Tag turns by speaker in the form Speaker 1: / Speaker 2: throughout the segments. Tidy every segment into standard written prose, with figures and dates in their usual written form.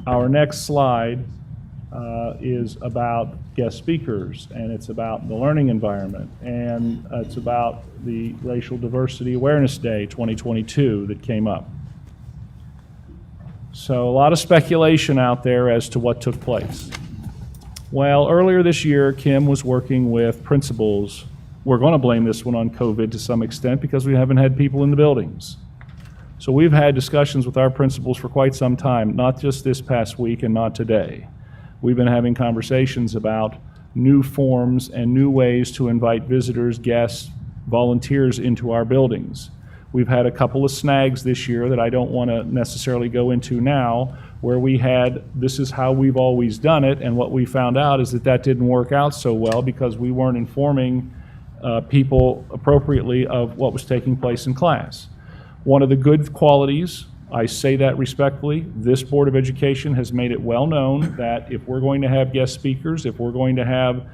Speaker 1: Our next slide is about guest speakers, and it's about the learning environment, and it's about the Racial Diversity Awareness Day 2022 that came up. So a lot of speculation out there as to what took place. Well, earlier this year, Kim was working with principals. We're going to blame this one on COVID to some extent because we haven't had people in the buildings. So we've had discussions with our principals for quite some time, not just this past week and not today. We've been having conversations about new forms and new ways to invite visitors, guests, volunteers into our buildings. We've had a couple of snags this year that I don't want to necessarily go into now, where we had, this is how we've always done it, and what we found out is that that didn't work out so well because we weren't informing people appropriately of what was taking place in class. One of the good qualities, I say that respectfully, this Board of Education has made it well known that if we're going to have guest speakers, if we're going to have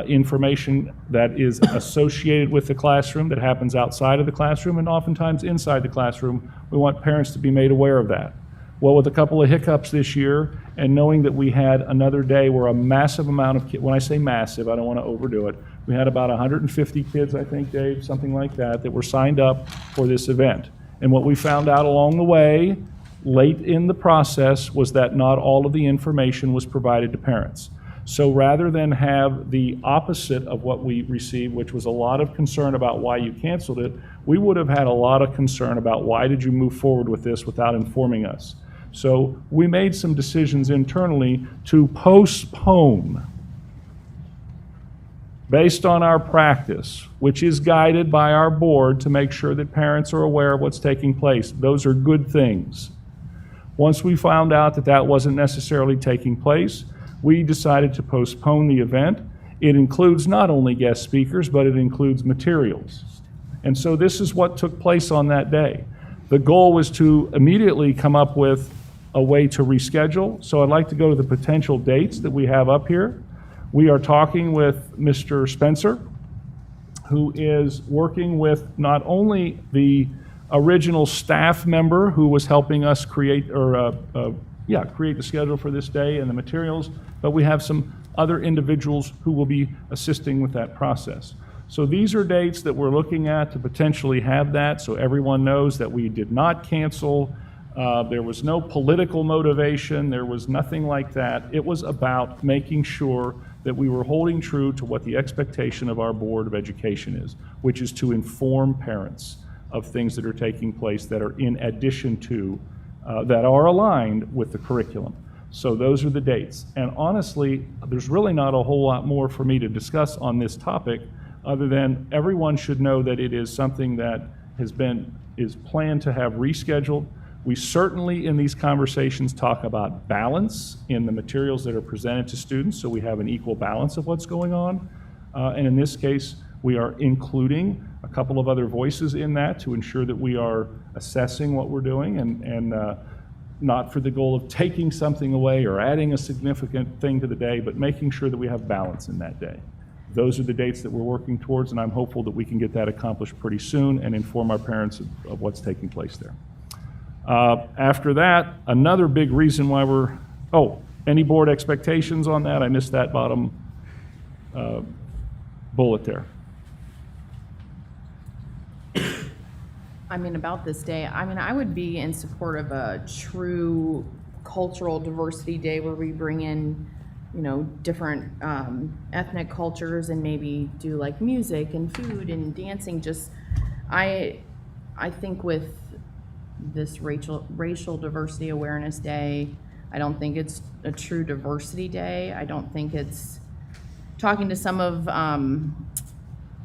Speaker 1: information that is associated with the classroom, that happens outside of the classroom and oftentimes inside the classroom, we want parents to be made aware of that. Well, with a couple of hiccups this year and knowing that we had another day where a massive amount of kids, when I say massive, I don't want to overdo it, we had about 150 kids, I think, Dave, something like that, that were signed up for this event. And what we found out along the way, late in the process, was that not all of the information was provided to parents. So rather than have the opposite of what we received, which was a lot of concern about why you canceled it, we would have had a lot of concern about why did you move forward with this without informing us. So we made some decisions internally to postpone, based on our practice, which is guided by our board to make sure that parents are aware of what's taking place. Those are good things. Once we found out that that wasn't necessarily taking place, we decided to postpone the event. It includes not only guest speakers, but it includes materials. And so this is what took place on that day. The goal was to immediately come up with a way to reschedule. So I'd like to go to the potential dates that we have up here. We are talking with Mr. Spencer, who is working with not only the original staff member who was helping us create the schedule for this day and the materials, but we have some other individuals who will be assisting with that process. So these are dates that we're looking at to potentially have that, so everyone knows that we did not cancel. There was no political motivation. There was nothing like that. It was about making sure that we were holding true to what the expectation of our Board of Education is, which is to inform parents of things that are taking place that are in addition to, that are aligned with the curriculum. So those are the dates. And honestly, there's really not a whole lot more for me to discuss on this topic, other than everyone should know that it is something that is planned to have rescheduled. We certainly in these conversations talk about balance in the materials that are presented to students, so we have an equal balance of what's going on. And in this case, we are including a couple of other voices in that to ensure that we are assessing what we're doing and not for the goal of taking something away or adding a significant thing to the day, but making sure that we have balance in that day. Those are the dates that we're working towards, and I'm hopeful that we can get that accomplished pretty soon and inform our parents of what's taking place there. After that, another big reason why any board expectations on that? I missed that bottom bullet there.
Speaker 2: I mean, about this day, I would be in support of a true cultural diversity day where we bring in, different ethnic cultures and maybe do like music and food and dancing. I think with this Racial Diversity Awareness Day, I don't think it's a true diversity day. I don't think it's, talking to some of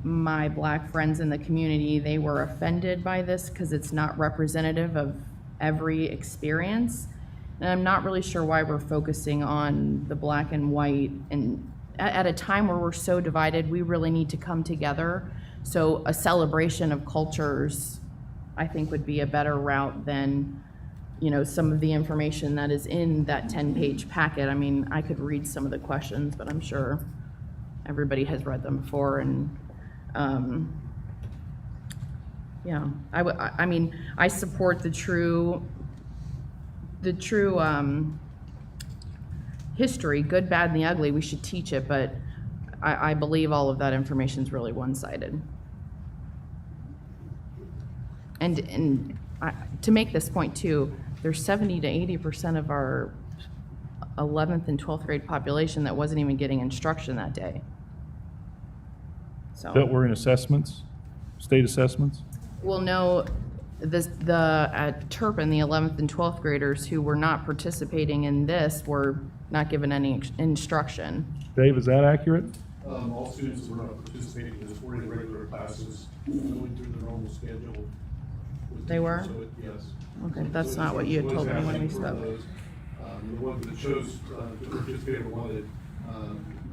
Speaker 2: my Black friends in the community, they were offended by this because it's not representative of every experience. And I'm not really sure why we're focusing on the Black and white. And at a time where we're so divided, we really need to come together. So a celebration of cultures, I think, would be a better route than, some of the information that is in that 10-page packet. I mean, I could read some of the questions, but I'm sure everybody has read them before. And I support the true history, good, bad, and the ugly, we should teach it, but I believe all of that information is really one-sided. And to make this point too, there's 70 to 80% of our 11th and 12th grade population that wasn't even getting instruction that day. So.
Speaker 1: That were in assessments, state assessments?
Speaker 2: Well, no, at Turpin, the 11th and 12th graders who were not participating in this were not given any instruction.
Speaker 1: Dave, is that accurate?
Speaker 3: All students were not participating in this, were in regular classes, going through their normal schedule. with
Speaker 2: They were?
Speaker 3: teachers, so yes.
Speaker 2: Okay, that's not what you had told me when we spoke.
Speaker 3: The ones that chose to participate or wanted,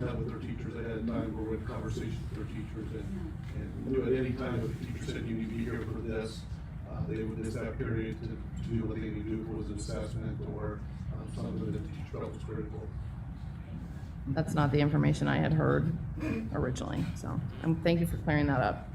Speaker 3: met with their teachers ahead of time, or with conversations with their teachers, and knew at any time if the teacher said you need to be here for this, they would miss that period to do what they need to do, if it was an assessment or something that the teacher felt was critical.
Speaker 2: That's not the information I had heard originally, so thank you for clearing that up.